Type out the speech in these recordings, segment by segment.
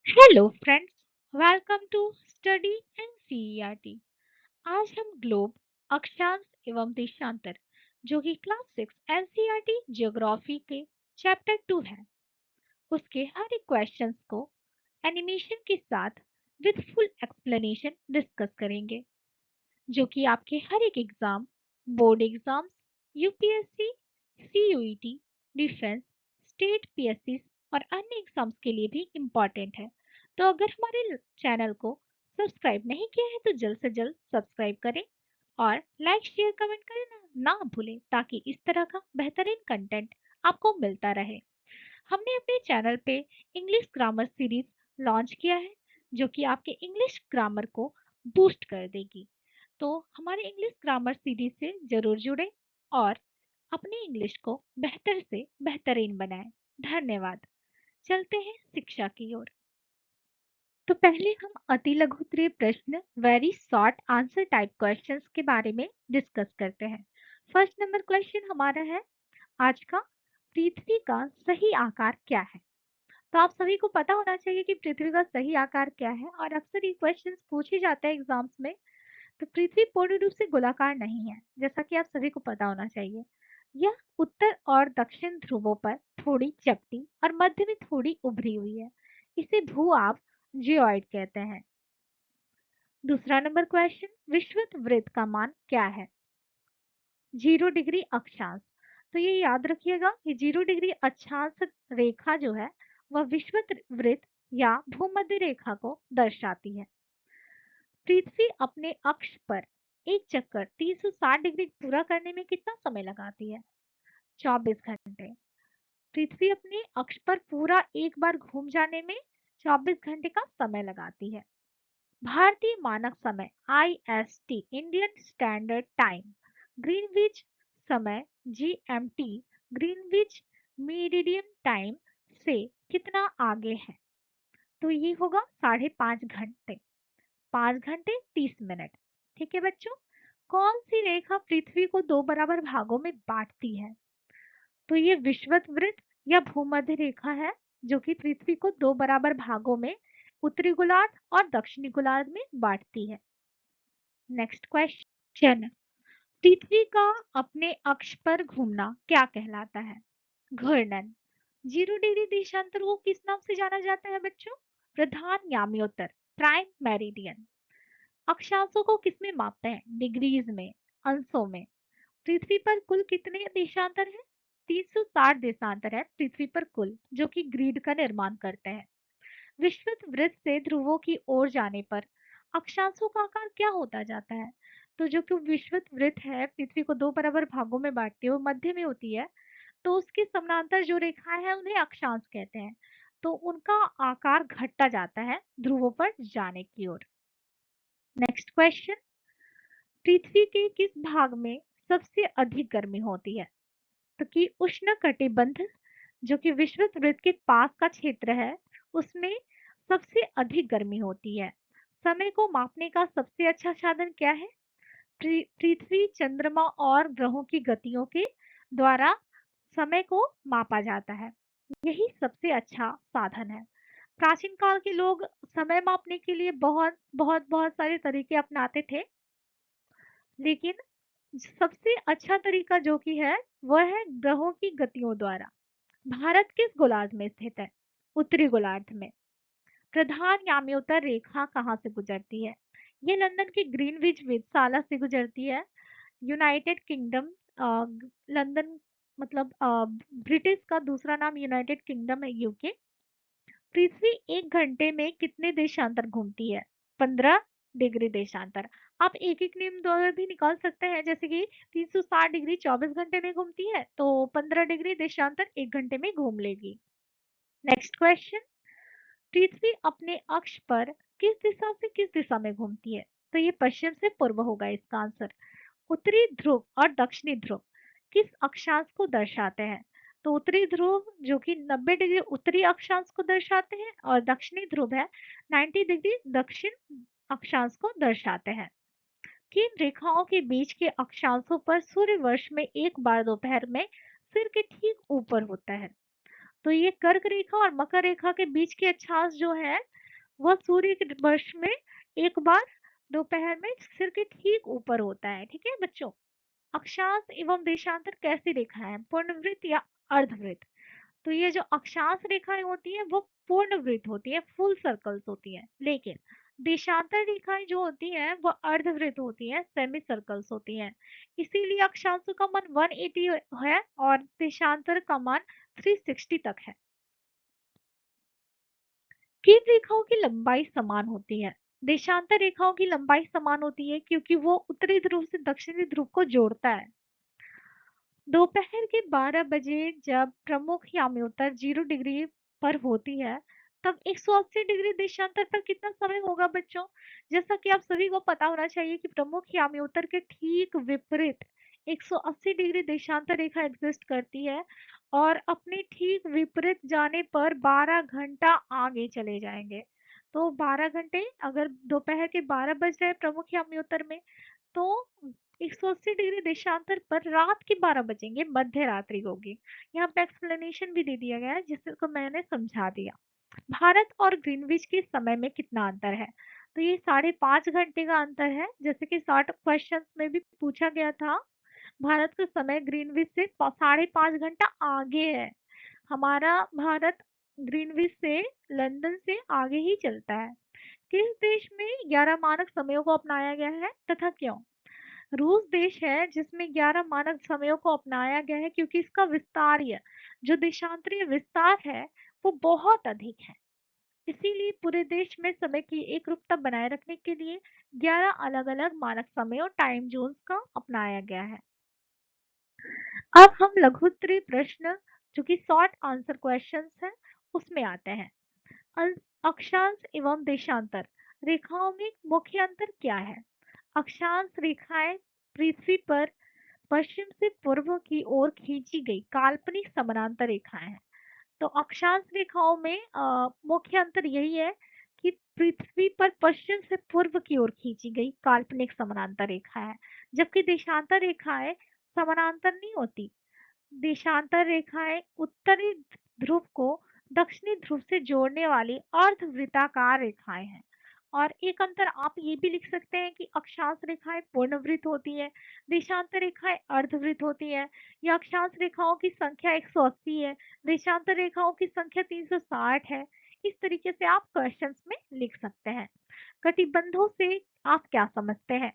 Hello friends, welcome to study NCERT. आज हम globe, अक्षांश एवं देशांतर जो कि क्लास 6 एनसीईआरटी ज्योग्राफी के चैप्टर 2 है, उसके हर एक क्वेश्चंस को एनिमेशन के साथ विद फुल एक्सप्लेनेशन डिस्कस करेंगे, जो कि आपके हर एक exam, board exams, UPSC, CUET, defence, state PSC और अन्य एग्जाम्स के लिए भी इम्पॉर्टेंट है। तो अगर हमारे चैनल को सब्सक्राइब नहीं किया है तो जल्द से जल्द सब्सक्राइब करें और लाइक शेयर कमेंट करें ना भूलें, ताकि इस तरह का बेहतरीन कंटेंट आपको मिलता रहे। हमने अपने चैनल पे इंग्लिश ग्रामर सीरीज लॉन्च किया है, जो कि आपके इंग्लिश ग्रामर को बूस्ट कर देगी। तो हमारे इंग्लिश ग्रामर सीरीज से जरूर जुड़े और अपनी इंग्लिश को बेहतर से बेहतरीन बनाएं। धन्यवाद। चलते हैं शिक्षा की ओर। तो पहले हम अति लघुत्तरीय प्रश्न, very short answer type questions के बारे में डिस्कस करते हैं। फर्स्ट नंबर क्वेश्चन हमारा है आज का, पृथ्वी का सही आकार क्या है? तो आप सभी को पता होना चाहिए कि पृथ्वी का सही आकार क्या है, और अक्सर ये क्वेश्चंस पूछे जाते हैं एग्जाम्स में। तो पृथ्वी पूर्ण रूप से गोलाकार नहीं है, जैसा कि आप सभी को पता होना चाहिए। यह उत्तर और दक्षिण ध्रुवों पर थोड़ी चपटी और मध्य में थोड़ी उभरी हुई है। इसे भू-आभ जियोइड कहते हैं। दूसरा नंबर क्वेश्चन, विषुवत वृत्त का मान क्या है? 0 डिग्री अक्षांश। तो ये याद रखिएगा कि 0 डिग्री अक्षांश रेखा जो है वह विषुवत वृत्त या भूमध्य रेखा को दर्शाती है। पृथ्वी अपने अक्ष पर एक चक्कर 360 डिग्री पूरा करने में कितना समय लगाती है? 24 घंटे। पृथ्वी अपने अक्ष पर पूरा एक बार घूम जाने में 24 घंटे का समय लगाती है। भारतीय मानक समय IST, Indian standard time, Greenwich समय जीएमटी, ग्रीनविच मीडियम टाइम से कितना आगे है? तो ये होगा 5.5 घंटे, 5 घंटे 30 मिनट। ठीक है बच्चों, कौन सी रेखा पृथ्वी को दो बराबर भागों में बांटती है? तो ये विषुवत वृत्त या भूमध्य रेखा है, जो कि पृथ्वी को दो बराबर भागों में उत्तरी गोलार्ध और दक्षिणी गोलार्ध में बांटती है। नेक्स्ट क्वेश्चन, पृथ्वी का अपने अक्ष पर घूमना क्या कहलाता है? घूर्णन। 0 डिग्री देशांतर को किस नाम से जाना जाता है बच्चों? प्रधान याम्योत्तर, प्राइम मेरिडियन। अक्षांशों को किसमें मापते हैं? डिग्रीज में, अंशों में। पृथ्वी पर कुल कितने देशांतर हैं? 360 देशांतर है पृथ्वी पर कुल, जो कि ग्रिड का निर्माण करते हैं। विषुवत वृत्त से ध्रुवों की ओर जाने पर अक्षांशों का आकार क्या होता जाता है? तो जो कि विषुवत वृत्त है, पृथ्वी को दो बराबर भागों में बांटती है, वो मध्य में होती है। तो उसके समानांतर जो रेखाएं हैं उन्हें अक्षांश कहते हैं। तो उनका आकार घटता जाता है ध्रुवों पर जाने की ओर। नेक्स्ट क्वेश्चन, पृथ्वी के किस भाग में सबसे अधिक गर्मी होती है? तो कि उष्ण कटिबंध, जो कि विषुवत वृत्त के पास का क्षेत्र है, उसमें सबसे अधिक गर्मी होती है। समय को मापने का सबसे अच्छा साधन क्या है? पृथ्वी, चंद्रमा और ग्रहों की गतियों के द्वारा समय को मापा जाता है। यही सबसे अच्छा साधन है। प्राचीन काल के लोग समय मापने के लिए बहुत बहुत बहुत सारे तरीके अपनाते थे, लेकिन सबसे अच्छा तरीका जो कि है वह है ग्रहों की गतियों द्वारा। भारत किस गोलार्ध में स्थित है? उत्तरी गोलार्ध में। प्रधान याम्योत्तर रेखा कहाँ से गुजरती है? ये लंदन के ग्रीनविच वेधशाला से गुजरती है। यूनाइटेड किंगडम, लंदन मतलब ब्रिटिश का दूसरा नाम यूनाइटेड किंगडम है, यूके। पृथ्वी एक घंटे में कितने देशांतर घूमती है? 15 डिग्री देशांतर। आप एक एक नियम द्वारा भी निकाल सकते हैं, जैसे कि 360 डिग्री 24 घंटे में घूमती है, तो 15 डिग्री देशांतर एक घंटे में घूम लेगी। नेक्स्ट क्वेश्चन, पृथ्वी अपने अक्ष पर किस दिशा से किस दिशा में घूमती है? तो ये पश्चिम से पूर्व होगा इसका आंसर। उत्तरी ध्रुव और दक्षिणी ध्रुव किस अक्षांश को दर्शाते हैं? तो उत्तरी ध्रुव जो कि 90 डिग्री उत्तरी अक्षांश को दर्शाते हैं, और दक्षिणी ध्रुव है 90 डिग्री दक्षिण अक्षांश को दर्शाते हैं। किन रेखाओं के बीच के अक्षांशों पर सूर्य वर्ष में एक बार दोपहर में सिर के ठीक ऊपर होता है? तो ये कर्क रेखा और मकर रेखा के बीच के अक्षांश जो है वह सूर्य के वर्ष में एक बार दोपहर में सिर के ठीक ऊपर होता है। ठीक है बच्चों। अक्षांश एवं देशांतर कैसी रेखा है, पूर्णवृत्त या अर्धवृत्त? तो ये जो अक्षांश रेखाएं होती है वो पूर्ण वृत्त होती है, फुल सर्कल्स होती है, लेकिन देशांतर रेखाएं जो होती है वो अर्धवृत्त होती है, सेमी सर्कल्स होती है। इसीलिए अक्षांशों का मान 180 है और देशांतर का मान 360 तक है। किन रेखाओं की लंबाई समान होती है? देशांतर रेखाओं की लंबाई समान होती है क्योंकि वो उत्तरी ध्रुव से दक्षिणी ध्रुव को जोड़ता है। दोपहर के 12 बजे जब प्रमुख याम्योत्तर 0 डिग्री पर होती है तब 180 डिग्री देशांतर पर कितना समय होगा बच्चों? जैसा कि आप सभी को पता होना चाहिए कि प्रमुख याम्योत्तर के ठीक विपरीत 180 डिग्री देशांतर रेखा एग्जिस्ट करती है और अपने ठीक विपरीत जाने पर 12 घंटा आगे चले जाएंगे। तो 12 घंटे अगर दोपहर के 12 बज रहे प्रमुख याम्योत्तर में, तो 180 डिग्री देशांतर पर रात के 12 बजेंगे, मध्य रात्रि होगी। यहाँ पे एक्सप्लेनेशन भी दे दिया गया है जिसको मैंने समझा दिया। भारत और ग्रीनविच के समय में कितना अंतर है? तो ये 5.5 घंटे का अंतर है, जैसे कि 60 क्वेश्चंस में भी पूछा गया था। भारत का समय ग्रीनविच से 5.5 घंटा आगे है। हमारा भारत ग्रीनविच से, लंदन से आगे ही चलता है। किस देश में 11 मानक समयों को अपनाया गया है तथा क्यों? रूस देश है जिसमें 11 मानक समयों को अपनाया गया है क्योंकि इसका विस्तार्य जो देशांतरीय विस्तार है वो बहुत अधिक है। इसीलिए पूरे देश में समय की एकरूपता बनाए रखने के लिए 11 अलग-अलग मानक समयों टाइम जोन्स का अपनाया गया है। अब हम लघुत्तरीय प्रश्न जो कि शॉर्ट आंसर क्वेश्चंस हैं उसमें आते हैं। अक्षांश एवं देशांतर रेखाओं में मुख्य अंतर क्या है? अक्षांश रेखाएं पृथ्वी पर पश्चिम से पूर्व की ओर खींची गई काल्पनिक समानांतर रेखाएं हैं। तो अक्षांश रेखाओं में मुख्य अंतर यही है कि पृथ्वी पर पश्चिम से पूर्व की ओर खींची गई काल्पनिक समानांतर रेखा है, जबकि देशांतर रेखाएं समानांतर नहीं होती। देशांतर रेखाएं उत्तरी ध्रुव को दक्षिणी ध्रुव से जोड़ने वाली अर्धवृत्ताकार रेखाएं हैं। और एक अंतर आप ये भी लिख सकते हैं कि अक्षांश रेखाएं पूर्णवृत्त होती है, देशांतर रेखाएं अर्धवृत्त होती है। या अक्षांश रेखाओं की संख्या 180 है, देशांतर रेखाओं की संख्या 360 है। इस तरीके से आप क्वेश्चंस में लिख सकते हैं। कटिबंधों से आप क्या समझते हैं?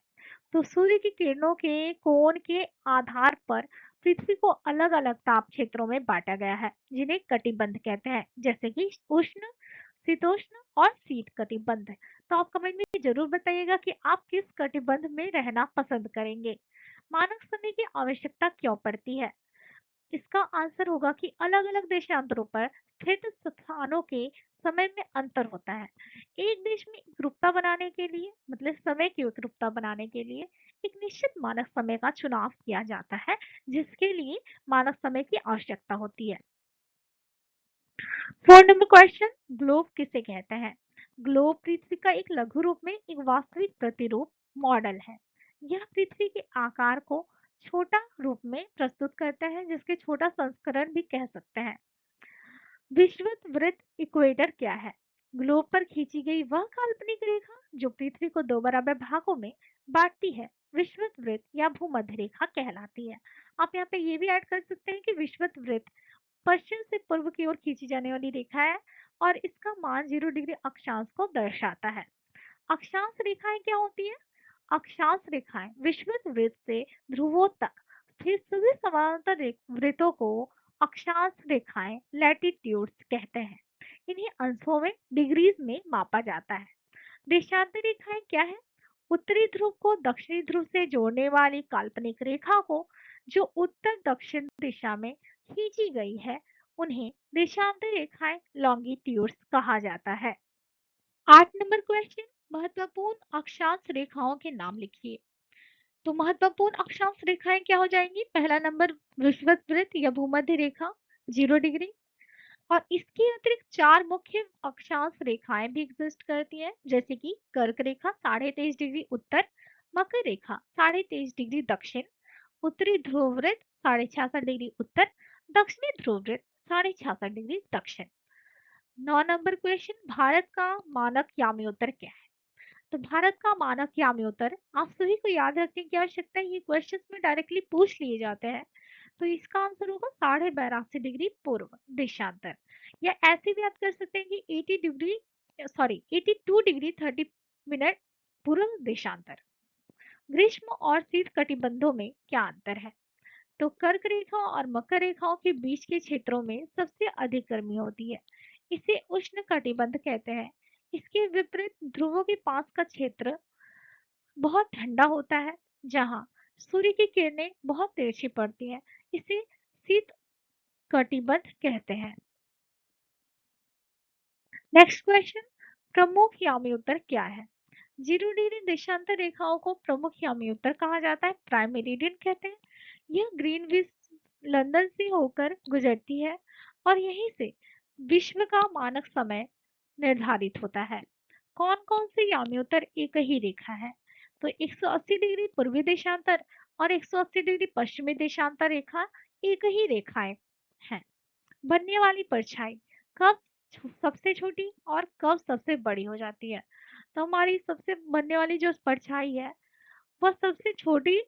तो सूर्य की किरणों के कोण के आधार पर पृथ्वी को अलग अलग ताप क्षेत्रों में बांटा गया है जिन्हें कटिबंध कहते हैं, जैसे कि उष्ण, शीतोष्ण और शीत कटिबंध। तो आप कमेंट में जरूर बताइएगा कि आप किस कटिबंध में रहना पसंद करेंगे। मानक समय की आवश्यकता क्यों पड़ती है? इसका आंसर होगा कि अलग-अलग देशांतरों पर स्थित स्थानों के समय में अंतर होता है। एक देश में एकरूपता बनाने के लिए, मतलब समय की एकरूपता बनाने के लिए एक निश्चित मानक समय का चुनाव किया जाता है, जिसके लिए मानक समय की आवश्यकता होती है। 4 नंबर क्वेश्चन, ग्लोब किसे कहते हैं? ग्लोब पृथ्वी का एक लघु रूप में एक वास्तविक प्रतिरूप मॉडल है। यह पृथ्वी के आकार को छोटा रूप में प्रस्तुत करता है, जिसके छोटा संस्करण भी कह सकते हैं। विषुवत वृत्त इक्वेटर क्या है? ग्लोब पर खींची गई वह काल्पनिक रेखा जो पृथ्वी को दो बराबर भागों में बांटती है विषुवत वृत्त या भूमध्य रेखा कहलाती है। आप यहाँ पे ये भी ऐड कर सकते हैं कि विषुवत वृत्त पश्चिम से पूर्व की ओर खींची जाने वाली रेखा है और इसका मान 0 डिग्री अक्षांश को दर्शाता है। अक्षांश रेखाएं क्या होती है? अक्षांश रेखाएं विषुवत वृत्त से ध्रुवों तक स्थित सभी समानांतर वृत्तों को अक्षांश रेखाएं लैटिट्यूड्स कहते हैं। इन्हें अंशों में डिग्रीज में मापा जाता है। देशांतर रेखाएं क्या है? उत्तरी ध्रुव को दक्षिणी ध्रुव से जोड़ने वाली काल्पनिक रेखा को जो उत्तर दक्षिण दिशा में खींची गई है उन्हें देशांतर रेखाएं लॉन्गिट्यूड्स कहा जाता है। 8 नंबर क्वेश्चन, महत्वपूर्ण अक्षांश रेखाओं के नाम लिखिए। तो महत्वपूर्ण अक्षांश रेखाएं क्या हो जाएंगी? पहला नंबर विषुवत वृत्त या भूमध्य रेखा 0 डिग्री, और इसके अतिरिक्त 4 मुख्य अक्षांश रेखाएं भी एग्जिस्ट करती हैं, जैसे कि कर्क रेखा 23.5 डिग्री उत्तर, मकर रेखा 23.5 डिग्री दक्षिण, उत्तरी ध्रुव वृत्त 66.5 डिग्री उत्तर, दक्षिणी ध्रुव वृत्त 66.5 डिग्री दक्षिण। 9 नंबर क्वेश्चन, भारत का मानक याम्योत्तर क्या है? तो भारत का मानक याम्योत्तर आप सभी को याद रखने की आवश्यकता है, ये क्वेश्चंस में डायरेक्टली पूछ लिए जाते हैं। तो इसका आंसर होगा 82.5 डिग्री पूर्व देशांतर, या ऐसे भी आप कर सकते हैं कि 82 डिग्री 30 मिनट पूर्व देशांतर। ग्रीष्म और शीत कटिबंधों में क्या अंतर है? तो कर्क रेखा और मकर रेखाओं के बीच के क्षेत्रों में सबसे अधिक गर्मी होती है, इसे उष्ण कटिबंध कहते हैं। इसके विपरीत ध्रुवों के पास का क्षेत्र बहुत ठंडा होता है, जहाँ सूर्य की किरणें बहुत तिरछी पड़ती हैं, इसे शीत कटिबंध कहते हैं। नेक्स्ट क्वेश्चन, प्रमुख यामी क्या है? 0 डिग्री देशांतर रेखाओं को प्रमुख यामी कहा जाता है, प्राइम मेरिडियन कहते हैं। यह ग्रीनविच लंदन से होकर गुजरती है और यहीं से विश्व का मानक समय निर्धारित होता है। कौन कौन से यामी एक ही रेखा है? तो 180 डिग्री पूर्वी देशांतर और 180 डिग्री पश्चिमी देशांतर रेखा एक ही रेखाएं हैं। बनने वाली परछाई कब सबसे छोटी और कब सबसे बड़ी हो जाती है? तो हमारी सबसे बनने वाली जो परछाई है वह सबसे छोटी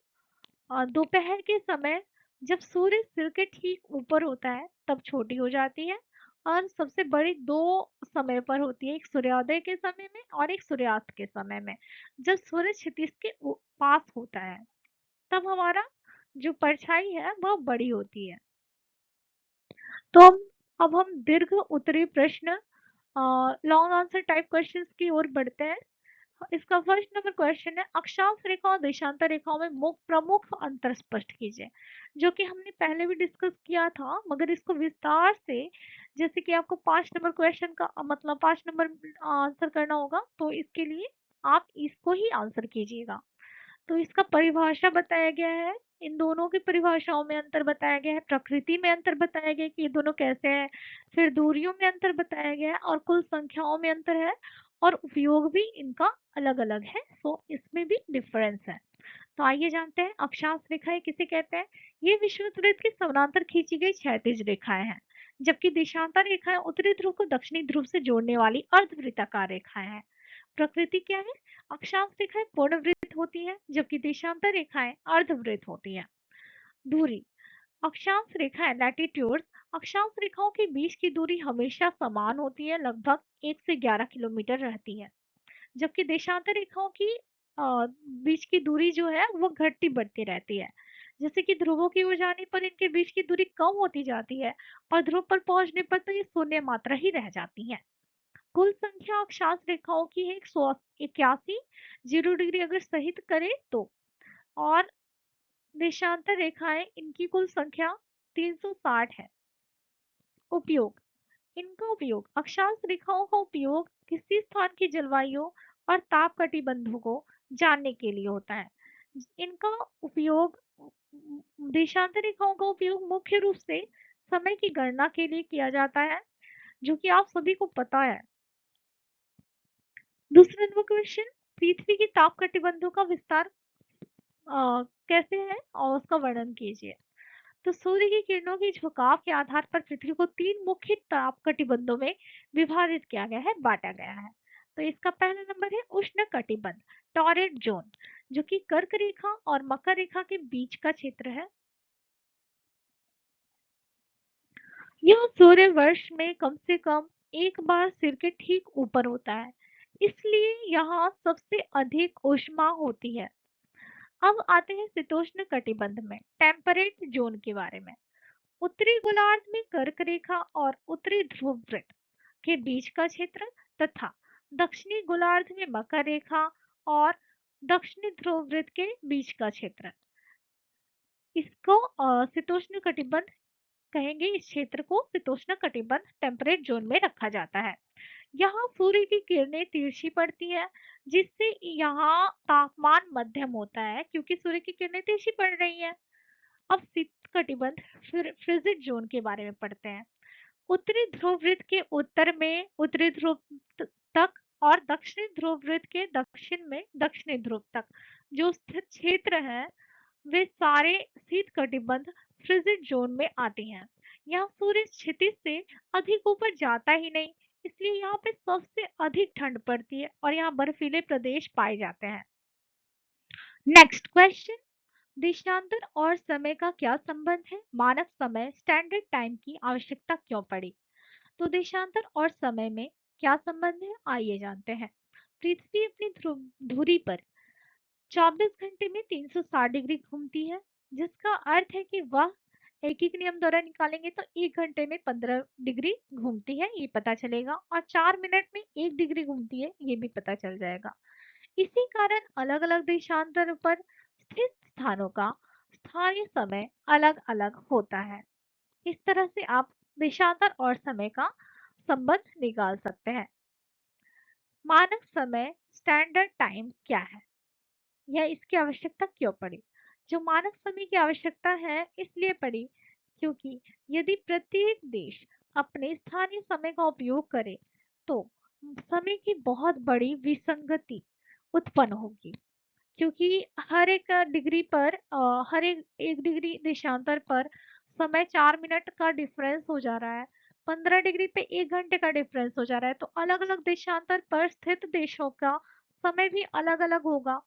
दोपहर के समय जब सूर्य सिर के ठीक ऊपर होता है तब छोटी हो जाती है, और सबसे बड़ी दो समय पर होती है, एक सूर्योदय के समय में और एक सूर्यास्त के समय में। जब सूर्य क्षितिज के पास होता है तब हमारा जो परछाई है वह बड़ी होती है। तो अब हम दीर्घ उत्तरीय प्रश्न, लॉन्ग आंसर टाइप क्वेश्चंस की ओर बढ़ते हैं। इसका फर्स्ट नंबर क्वेश्चन है, अक्षांश रेखा और देशांतर रेखाओं में प्रमुख अंतर स्पष्ट कीजिए। जो कि हमने पहले भी डिस्कस किया था, मगर इसको विस्तार से, जैसे कि आपको 5 नंबर क्वेश्चन का मतलब 5 नंबर आंसर करना होगा, तो इसके लिए आप इसको ही आंसर कीजिएगा। तो इसका परिभाषा बताया गया है, इन दोनों की परिभाषाओं में अंतर बताया गया है, प्रकृति में अंतर बताया गया है कि ये दोनों कैसे हैं, फिर दूरियों में अंतर बताया गया है, और कुल संख्याओं में अंतर है, और उपयोग भी इनका अलग अलग है। सो इसमें भी डिफरेंस है। तो आइए जानते हैं अक्षांश रेखाएं किसे कहते हैं। ये विषुवत वृत्त के समानांतर खींची गई क्षैतिज रेखाएं हैं, जबकि देशांतर रेखाएं उत्तरी ध्रुव को दक्षिणी ध्रुव से जोड़ने वाली अर्धवृत्ताकार रेखाएं हैं। प्रकृति क्या है? अक्षांश रेखाएं पूर्णवृत्त होती है, जबकि देशांतर रेखाएं अर्धवृत्त होती है। दूरी, अक्षांश रेखाएं लैटिट्यूड, अक्षांश रेखाओं के बीच की दूरी हमेशा समान होती है, लगभग 1 से 11 किलोमीटर रहती है। जबकि देशांतर रेखाओं की बीच की दूरी जो है वो घटती बढ़ती रहती है। जैसे कि ध्रुवों की ओर जाने पर इनके बीच की दूरी कम होती जाती है, और ध्रुव पर पहुंचने पर तो ये शून्य मात्रा ही रह जाती है। कुल संख्या अक्षांश रेखाओं की है 181, 0 डिग्री अगर सहित करें तो, और देशांतर रेखाएं इनकी कुल संख्या 360 है। उपयोग, इनका उपयोग, अक्षांश रेखाओं का उपयोग किसी स्थान की जलवायु और ताप कटिबंधों को जानने के लिए होता है। इनका उपयोग, देशांतर रेखाओं का उपयोग मुख्य रूप से समय की गणना के लिए किया जाता है, जो कि आप सभी को पता है। दूसरा नंबर क्वेश्चन, पृथ्वी की ताप कटिबंधों का विस्तार कैसे है और उसका वर्णन कीजिए। तो सूर्य की किरणों के झुकाव के आधार पर पृथ्वी को 3 मुख्य ताप कटिबंधों में विभाजित किया गया है, बांटा गया है। तो इसका पहला नंबर है उष्ण कटिबंध, टॉरेट जोन, जो कि कर्क रेखा और मकर रेखा के बीच का क्षेत्र है। यह सूर्य वर्ष में कम से कम एक बार सिर के ठीक ऊपर होता है, इसलिए यहाँ सबसे अधिक ऊष्मा होती है। अब आते हैं शीतोष्ण कटिबंध में, टेम्परेट जोन के बारे में। उत्तरी गोलार्ध में कर्क रेखा और उत्तरी ध्रुव वृत्त के बीच का क्षेत्र, तथा दक्षिणी गोलार्ध में मकर रेखा और दक्षिणी ध्रुव वृत्त के बीच का क्षेत्र, इसको शीतोष्ण कटिबंध कहेंगे। इस क्षेत्र को शीतोष्ण कटिबंध टेम्परेट जोन में रखा जाता है। यहाँ सूर्य की किरणें तिरछी पड़ती है, जिससे यहाँ तापमान मध्यम होता है, क्योंकि सूर्य की किरणें तिरछी पड़ रही है। अब शीत कटिबंध फिर फ्रिजिड जोन के बारे में पढ़ते हैं। उत्तरी ध्रुव वृत्त के उत्तर में उत्तरी ध्रुव तक और दक्षिणी ध्रुव वृत्त के दक्षिण में दक्षिणी ध्रुव तक जो स्थित क्षेत्र है, वे सारे शीत कटिबंध फ्रिजिड जोन में आते हैं। यहाँ सूर्य क्षितिज से अधिक ऊपर जाता ही नहीं, इसलिए यहाँ पे सबसे अधिक ठंड पड़ती है और यहाँ बर्फीले प्रदेश पाए जाते हैं। नेक्स्ट क्वेश्चन, देशांतर और समय का क्या संबंध है? मानक समय स्टैंडर्ड टाइम की आवश्यकता क्यों पड़ी? तो देशांतर और समय में क्या संबंध है, आइए जानते हैं। पृथ्वी अपनी धुरी पर 24 घंटे में 360 डिग्री घूमती है, जिसका अर्थ है कि वह एक एक नियम द्वारा निकालेंगे तो 1 घंटे में 15 डिग्री घूमती है, ये पता चलेगा, और 4 मिनट में 1 डिग्री घूमती है, ये भी पता चल जाएगा। इसी कारण अलग अलग देशांतर पर स्थित स्थानों का स्थानीय समय अलग अलग होता है। इस तरह से आप देशांतर और समय का संबंध निकाल सकते हैं। मानक समय स्टैंडर्ड टाइम क्या है या इसकी आवश्यकता क्यों पड़ी? जो मानक समय की आवश्यकता है इसलिए पड़ी क्योंकि यदि प्रत्येक देश अपने स्थानीय समय का उपयोग करे तो समय की बहुत बड़ी विसंगति उत्पन्न होगी, क्योंकि हर एक डिग्री पर हर एक डिग्री देशांतर पर समय 4 मिनट का डिफरेंस हो जा रहा है, 15 डिग्री पे 1 घंटे का डिफरेंस हो जा रहा है, तो अलग अलग देशांतर पर स्थित देशों का समय भी अलग अलग होगा।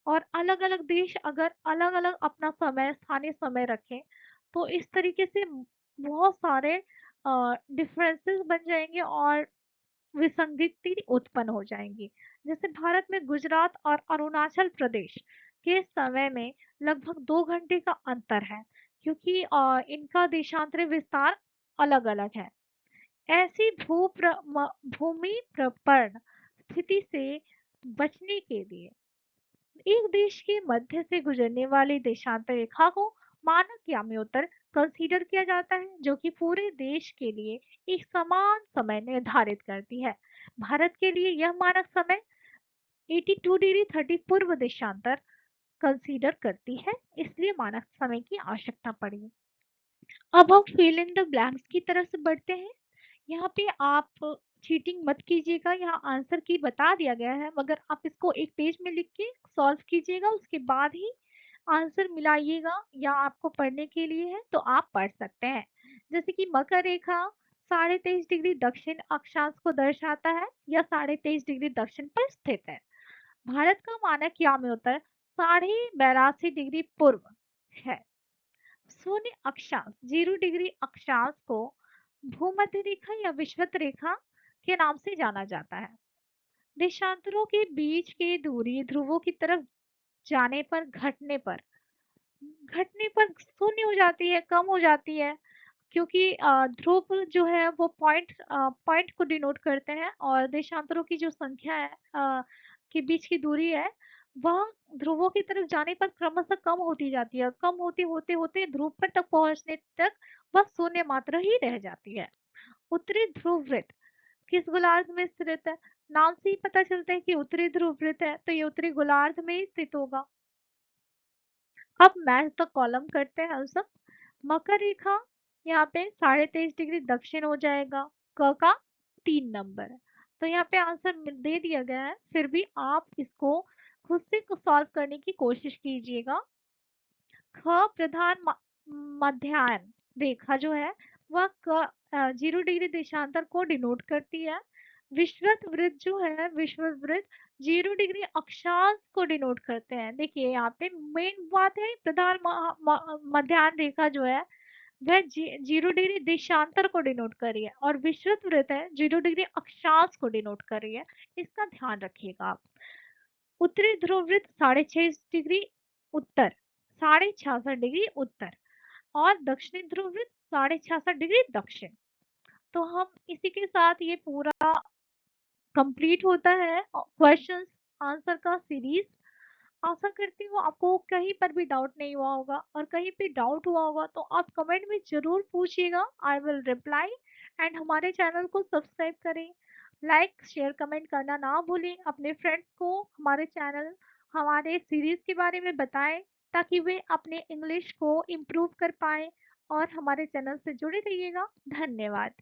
और अलग अलग देश अगर अलग अलग अपना समय स्थानीय समय रखें तो इस तरीके से बहुत सारे डिफरेंसेस बन जाएंगे और विसंगति उत्पन्न हो जाएंगी। जैसे भारत में गुजरात और अरुणाचल प्रदेश के समय में लगभग 2 घंटे का अंतर है, क्योंकि इनका देशांतरी विस्तार अलग अलग है। ऐसी भूमि प्रपर्ण स्थिति से बचने के लिए एक देश के मध्य से गुजरने वाली देशांतर रेखा को मानक याम्योत्तर कंसीडर किया जाता है, जो कि पूरे देश के लिए एक समान समय निर्धारित करती है। भारत के लिए यह मानक समय 82 डिग्री 30 पूर्व देशांतर कंसीडर करती है, इसलिए मानक समय की आवश्यकता पड़ी। अब हम फिल इन द ब्लैंक्स की तरफ से बढ़ते हैं। यहाँ पे आप चीटिंग मत कीजिएगा, यहाँ आंसर की बता दिया गया है, मगर आप इसको एक पेज में लिख के सॉल्व कीजिएगा, उसके बाद ही आंसर मिलाइएगा, या आपको पढ़ने के लिए है तो आप पढ़ सकते हैं। जैसे कि मकर रेखा 23.5 डिग्री दक्षिण अक्षांश को दर्शाता है या 23.5 डिग्री दक्षिण पर स्थित है। भारत का मानक याम्योत्तर 82.5 डिग्री पूर्व है। शून्य अक्षांश 0 डिग्री अक्षांश को भूमध्य रेखा या विषुवत रेखा के नाम से जाना जाता है। देशांतरों के बीच की दूरी ध्रुवों की तरफ जाने पर घटने पर शून्य हो जाती है, कम हो जाती है, क्योंकि ध्रुव जो है वो पॉइंट को डिनोट करते हैं और देशांतरों की जो संख्या है के बीच की दूरी है वह ध्रुवों की तरफ जाने पर क्रमशः कम होती जाती है, कम होते होते होते ध्रुव पर तक पहुंचने तक वह शून्य मात्र ही रह जाती है। उत्तरी ध्रुव वृत्त किस गोलार्ध में स्थित है? नाम से ही पता चलता है कि उत्तरी ध्रुव वृत्त है, तो ये उत्तरी गोलार्ध में ही स्थित होगा। अब मैच द कॉलम करते हैं हम सब। मकर रेखा यहाँ पे 23.5 डिग्री दक्षिण हो जाएगा, क का 3 नंबर, तो यहाँ पे आंसर दे दिया गया है, फिर भी आप इसको खुद से सॉल्व करने की कोशिश कीजिएगा। ख प्रधान मध्याह्न रेखा जो है वह 0 डिग्री देशांतर को डिनोट करती है। विषुवत वृत्त जो है विषुवत वृत्त 0 डिग्री अक्षांश को डिनोट करते हैं। देखिए यहाँ पे मेन बात है, प्रधान मध्याह्न रेखा जो है वह 0 डिग्री देशांतर को डिनोट कर रही है और विषुवत वृत्त है 0 डिग्री अक्षांश को डिनोट कर रही है, इसका ध्यान रखिएगा आप। उत्तरी ध्रुव वृत्त 66.5 डिग्री उत्तर 66.5 डिग्री उत्तर और दक्षिणी ध्रुव वृत्त 66.5 डिग्री दक्षिण। तो हम इसी के साथ ये पूरा कंप्लीट होता है क्वेश्चंस आंसर का सीरीज। आशा करती हूँ आपको कहीं पर भी डाउट नहीं हुआ होगा, और कहीं पे डाउट हुआ होगा तो आप कमेंट में जरूर पूछिएगा, आई विल रिप्लाई। एंड हमारे चैनल को सब्सक्राइब करें, लाइक शेयर कमेंट करना ना भूलें, अपने फ्रेंड्स को हमारे चैनल हमारे सीरीज के बारे में बताएं ताकि वे अपने इंग्लिश को इम्प्रूव कर पाए, और हमारे चैनल से जुड़े रहिएगा। धन्यवाद।